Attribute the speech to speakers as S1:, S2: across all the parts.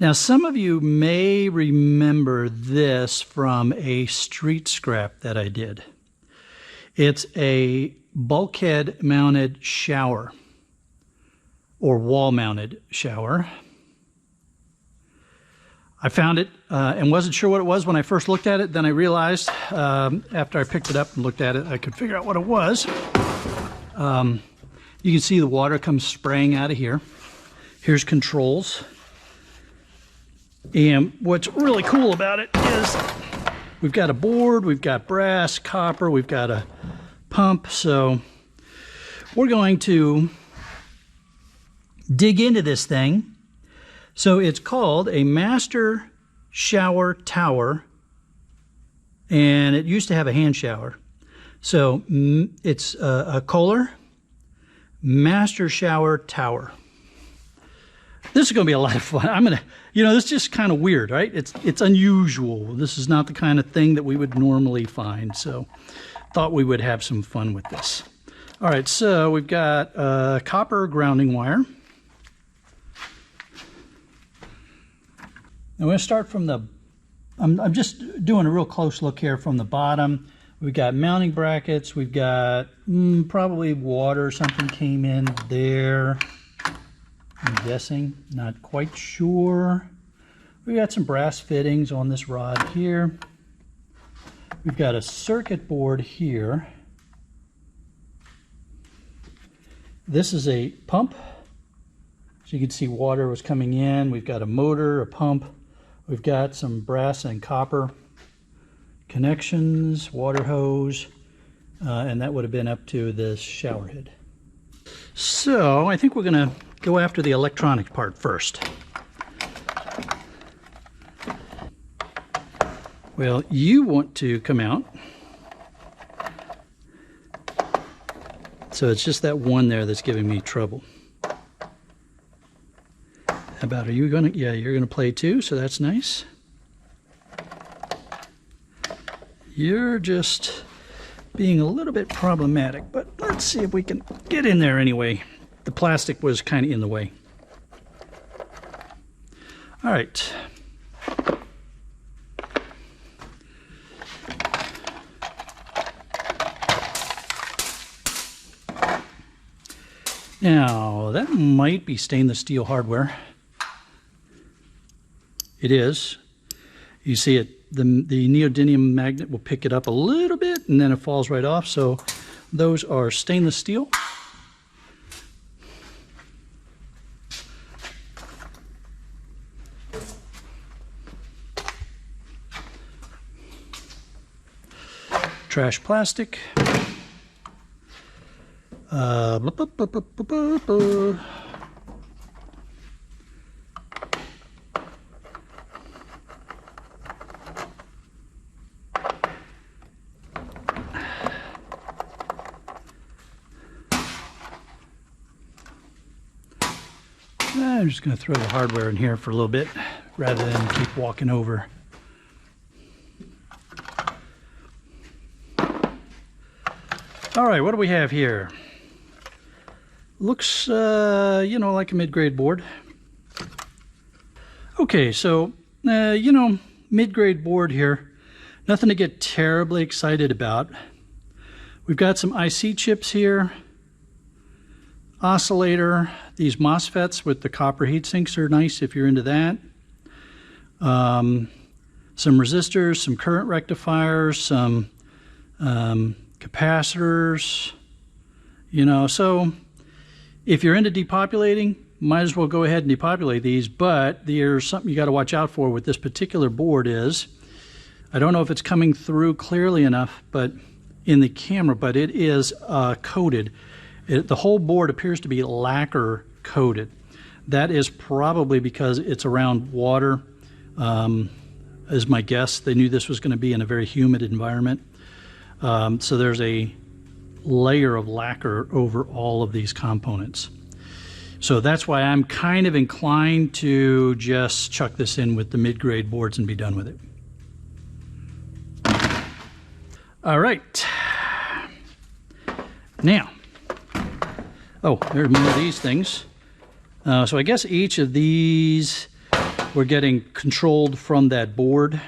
S1: Now, some of you may remember this from a street scrap that I did. It's a bulkhead-mounted shower, or wall-mounted shower. I found it and wasn't sure what it was when I first looked at it. Then I realized after I picked it up and looked at it, I could figure out what it was. You can see the water comes spraying out of here. Here's controls. And what's really cool about it is we've got a board, we've got brass, copper, we've got a pump. So we're going to dig into this thing. So it's called a master shower tower, and it used to have a hand shower. So it's a Kohler master shower tower. This is going to be a lot of fun. This is just kind of weird, right? It's unusual. This is not the kind of thing that we would normally find. So thought we would have some fun with this. All right, so we've got a copper grounding wire. I'm going to start from the, I'm just doing a real close look here from the bottom. We've got mounting brackets. We've got probably water, something came in there. I'm guessing, not quite sure. We got some brass fittings on this rod here. We've got a circuit board here. This is a pump. So you can see water was coming in. We've got a motor, a pump. We've got some brass and copper connections, water hose, and that would have been up to this shower head. So I think we're going to go after the electronic part first. Well, you want to come out. So it's just that one there that's giving me trouble. How about, are you gonna, yeah, you're gonna play too, so that's nice. You're just being a little bit problematic, but let's see if we can get in there anyway. The plastic was kind of in the way. All right. Now, that might be stainless steel hardware. It is. You see it, the neodymium magnet will pick it up a little bit and then it falls right off. So those are stainless steel. Trash plastic. I'm just going to throw the hardware in here for a little bit rather than keep walking over. All right, what do we have here? Looks, like a mid-grade board. Okay, so, mid-grade board here. Nothing to get terribly excited about. We've got some IC chips here. Oscillator. These MOSFETs with the copper heat sinks are nice if you're into that. Some resistors, some current rectifiers, some capacitors. So if you're into depopulating, might as well go ahead and depopulate these, but there's something you got to watch out for with this particular board is, I don't know if it's coming through clearly enough but in the camera, but it is coated. The whole board appears to be lacquer coated. That is probably because it's around water, is my guess. They knew this was going to be in a very humid environment. So there's a layer of lacquer over all of these components. So that's why I'm kind of inclined to just chuck this in with the mid-grade boards and be done with it. All right. Now, there's more of these things. So I guess each of these we're getting controlled from that board.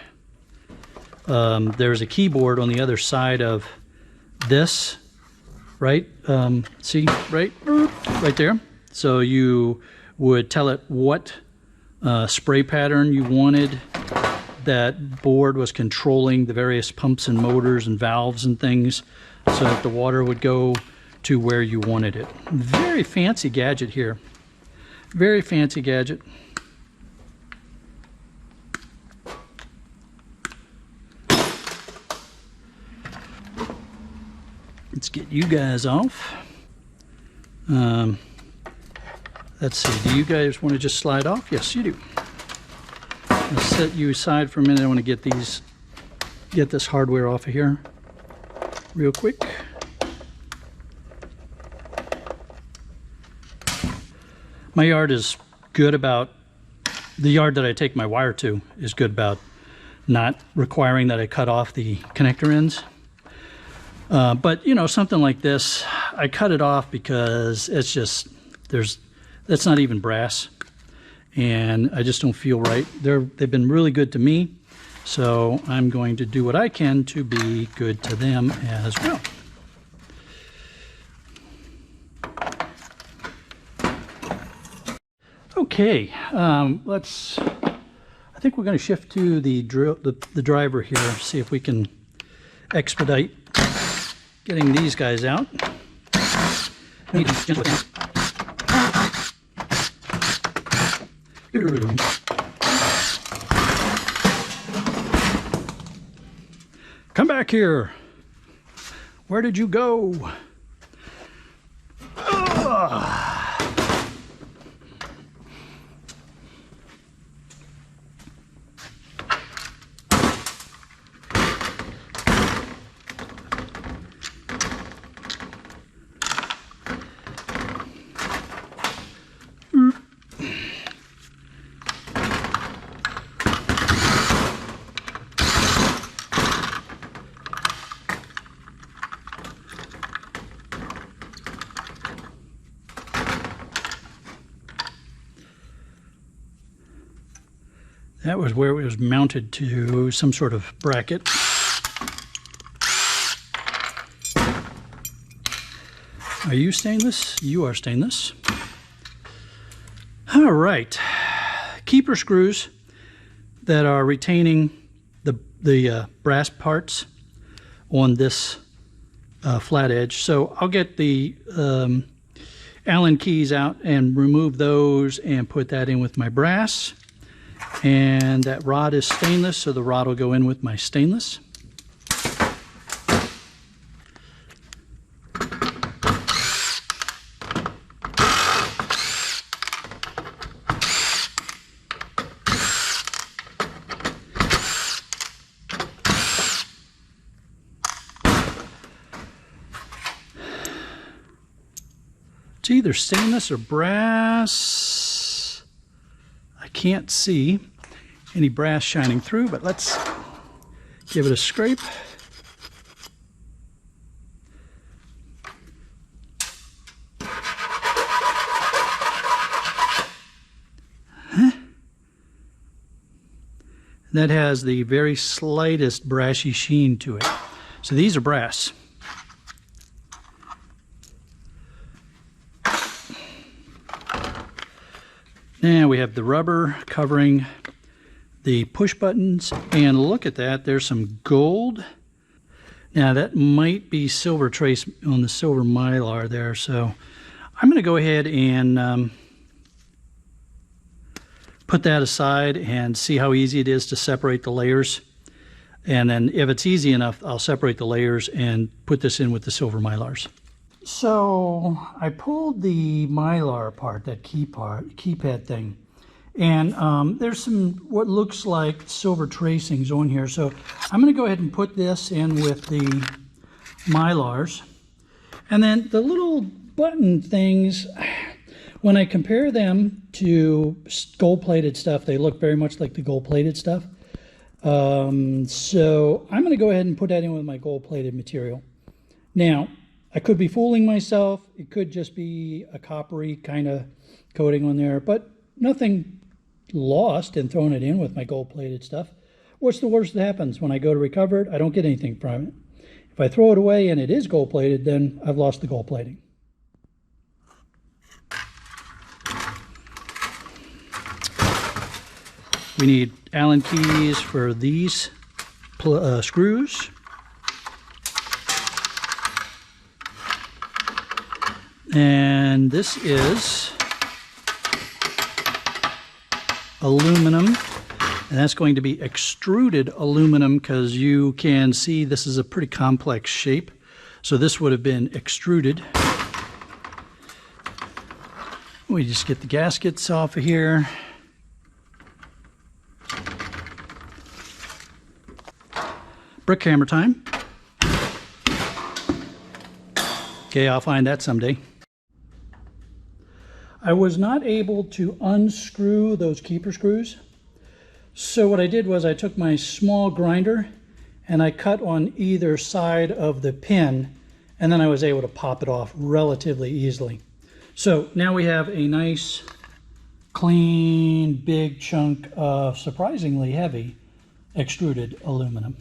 S1: There's a keyboard on the other side of this, right? See, right there. So you would tell it what spray pattern you wanted. That board was controlling the various pumps and motors and valves and things so that the water would go to where you wanted it. Very fancy gadget here. Very fancy gadget. Let's get you guys off. Let's see, do you guys want to just slide off? Yes, you do. I'll set you aside for a minute. I want to get this hardware off of here real quick. My yard is good about, the yard that I take my wire to is good about not requiring that I cut off the connector ends. But you know, something like this, I cut it off because it's just, that's not even brass. And I just don't feel right. They've been really good to me, so I'm going to do what I can to be good to them as well. Okay, I think we're going to shift to the driver here, see if we can expedite getting these guys out. Come back here. Where did you go? That was where it was mounted to some sort of bracket. Are you stainless? You are stainless. All right. Keeper screws that are retaining the brass parts on this flat edge. So I'll get the Allen keys out and remove those and put that in with my brass. And that rod is stainless, so the rod will go in with my stainless. It's either stainless or brass. I can't see any brass shining through, but let's give it a scrape. That has the very slightest brassy sheen to it. So these are brass. Now we have the rubber covering the push buttons, and look at that, there's some gold. Now that might be silver trace on the silver mylar there, so I'm going to go ahead and put that aside and see how easy it is to separate the layers. And then if it's easy enough, I'll separate the layers and put this in with the silver mylars. So I pulled the mylar apart, that keypad thing, and there's some what looks like silver tracings on here. So I'm going to go ahead and put this in with the mylars. And then the little button things, when I compare them to gold-plated stuff, they look very much like the gold-plated stuff. So I'm going to go ahead and put that in with my gold-plated material. Now, I could be fooling myself. It could just be a coppery kind of coating on there, but nothing lost and thrown it in with my gold-plated stuff. What's the worst that happens? When I go to recover it, I don't get anything from it. If I throw it away and it is gold-plated, then I've lost the gold plating. We need Allen keys for these screws. And this is aluminum, and that's going to be extruded aluminum because you can see this is a pretty complex shape. So this would have been extruded. We just get the gaskets off of here. Brick hammer time. Okay, I'll find that someday. I was not able to unscrew those keeper screws. So what I did was I took my small grinder and I cut on either side of the pin, and then I was able to pop it off relatively easily. So now we have a nice, clean, big chunk of surprisingly heavy extruded aluminum.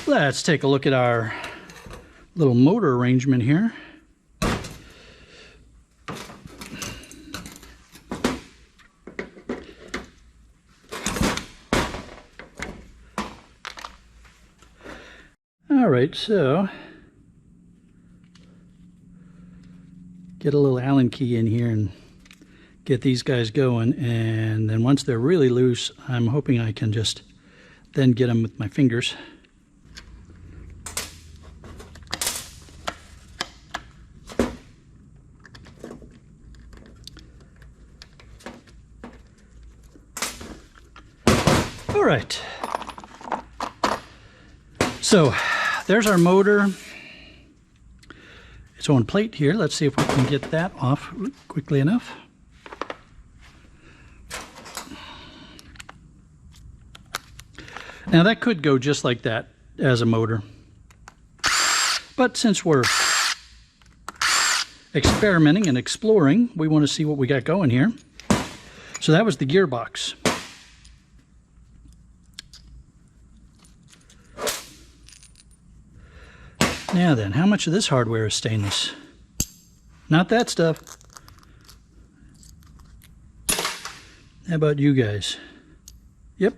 S1: Let's take a look at our little motor arrangement here. All right, so get a little Allen key in here and get these guys going, and then once they're really loose, I'm hoping I can just then get them with my fingers. All right, so there's our motor. It's on plate here. Let's see if we can get that off quickly enough. Now that could go just like that as a motor, but since we're experimenting and exploring, we want to see what we got going here. So that was the gearbox. Now then, how much of this hardware is stainless? Not that stuff. How about you guys? Yep,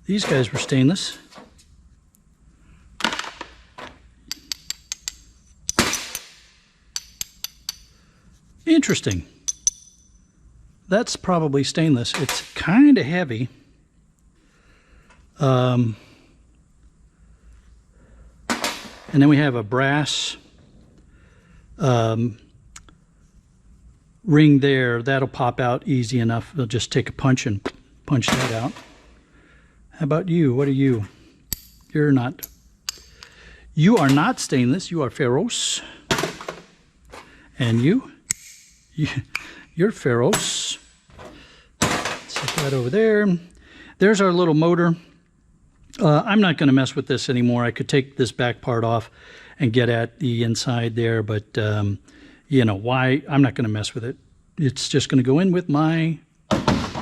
S1: these guys were stainless. Interesting. That's probably stainless. It's kind of heavy. And then we have a brass ring there. That'll pop out easy enough. They'll just take a punch and punch that out. How about you? What are you? You're not. You are not stainless. You are ferrous. And you? You're ferrous. Set that over there. There's our little motor. I'm not going to mess with this anymore. I could take this back part off and get at the inside there, but you know why? I'm not going to mess with it. It's just going to go in with my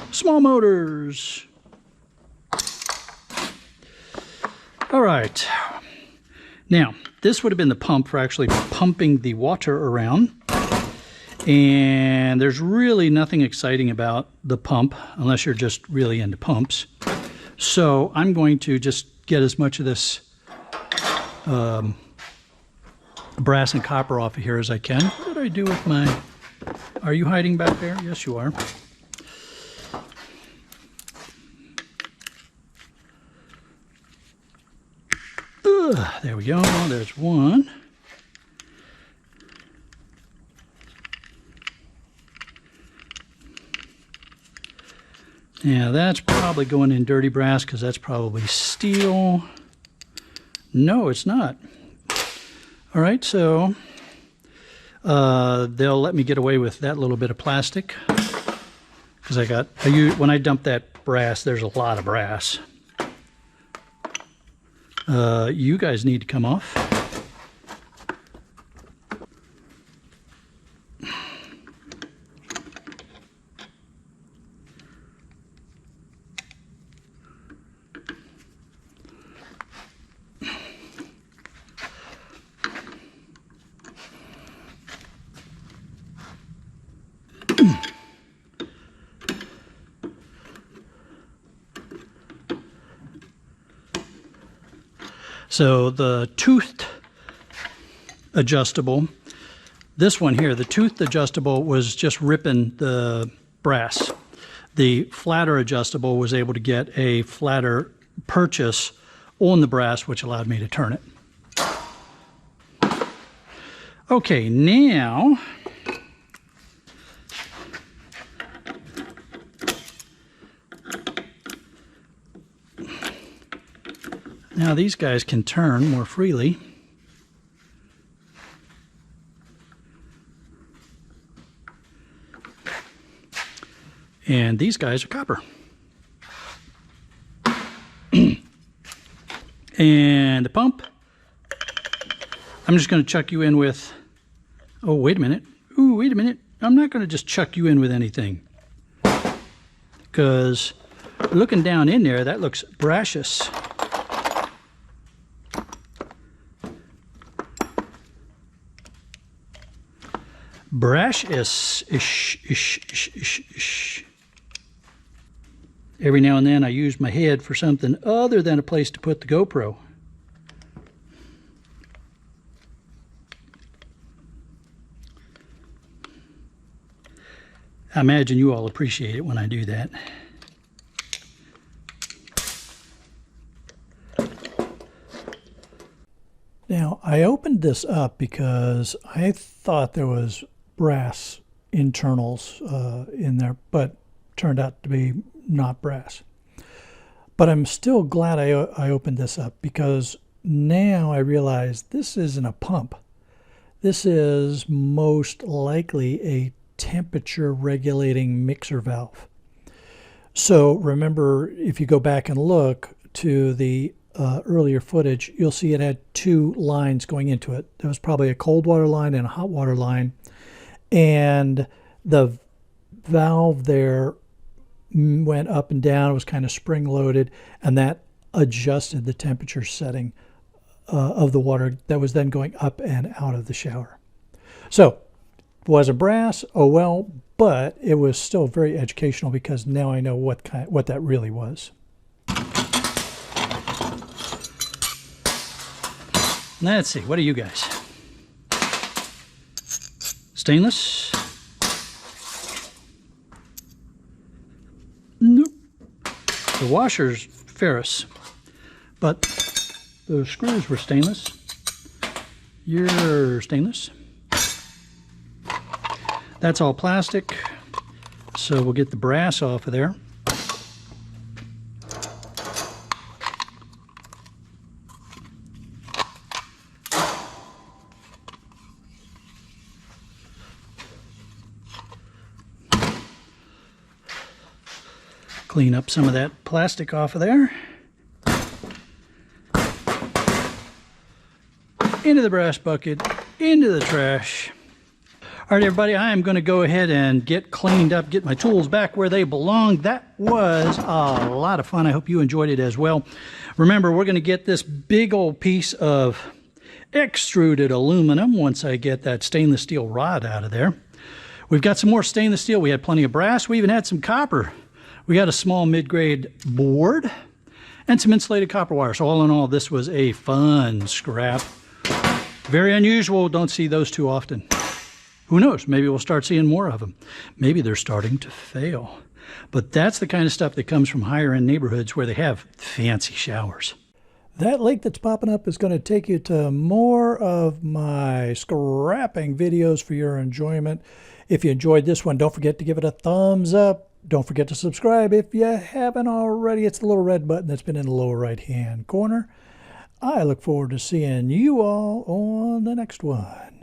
S1: small motors. All right. Now, this would have been the pump for actually pumping the water around. And there's really nothing exciting about the pump unless you're just really into pumps. So I'm going to just get as much of this brass and copper off of here as I can. What did I do with my... Are you hiding back there? Yes, you are. There we go. There's one. Yeah, that's probably going in dirty brass because that's probably steel. No, it's not. All right, so they'll let me get away with that little bit of plastic because when I dump that brass, there's a lot of brass. You guys need to come off. So the toothed adjustable, this one here, the toothed adjustable was just ripping the brass. The flatter adjustable was able to get a flatter purchase on the brass, which allowed me to turn it. Okay, now these guys can turn more freely. And these guys are copper. And the pump, I'm just going to chuck you in with, oh, wait a minute. Ooh, wait a minute. I'm not going to just chuck you in with anything. Because looking down in there, that looks brassious. Brash-ish. Every now and then I use my head for something other than a place to put the GoPro. I imagine you all appreciate it when I do that. Now, I opened this up because I thought there was brass internals in there, but turned out to be not brass. But I'm still glad I opened this up, because now I realize this isn't a pump. This is most likely a temperature regulating mixer valve. So remember, if you go back and look to the earlier footage, you'll see it had two lines going into it. There was probably a cold water line and a hot water line, and the valve there went up and down. It was kind of spring loaded, and that adjusted the temperature setting of the water that was then going up and out of the shower. So was it brass? Oh well, but it was still very educational, because now I know what that really was. Let's see, what are you guys? Stainless? Nope. The washer's ferrous, but the screws were stainless. You're stainless. That's all plastic, so we'll get the brass off of there. Clean up some of that plastic off of there. Into the brass bucket, into the trash. All right, everybody, I am going to go ahead and get cleaned up, get my tools back where they belong. That was a lot of fun. I hope you enjoyed it as well. Remember, we're going to get this big old piece of extruded aluminum once I get that stainless steel rod out of there. We've got some more stainless steel. We had plenty of brass. We even had some copper. We got a small mid-grade board and some insulated copper wire. So all in all, this was a fun scrap. Very unusual. Don't see those too often. Who knows? Maybe we'll start seeing more of them. Maybe they're starting to fail. But that's the kind of stuff that comes from higher-end neighborhoods where they have fancy showers. That link that's popping up is going to take you to more of my scrapping videos for your enjoyment. If you enjoyed this one, don't forget to give it a thumbs up. Don't forget to subscribe if you haven't already. It's the little red button that's been in the lower right-hand corner. I look forward to seeing you all on the next one.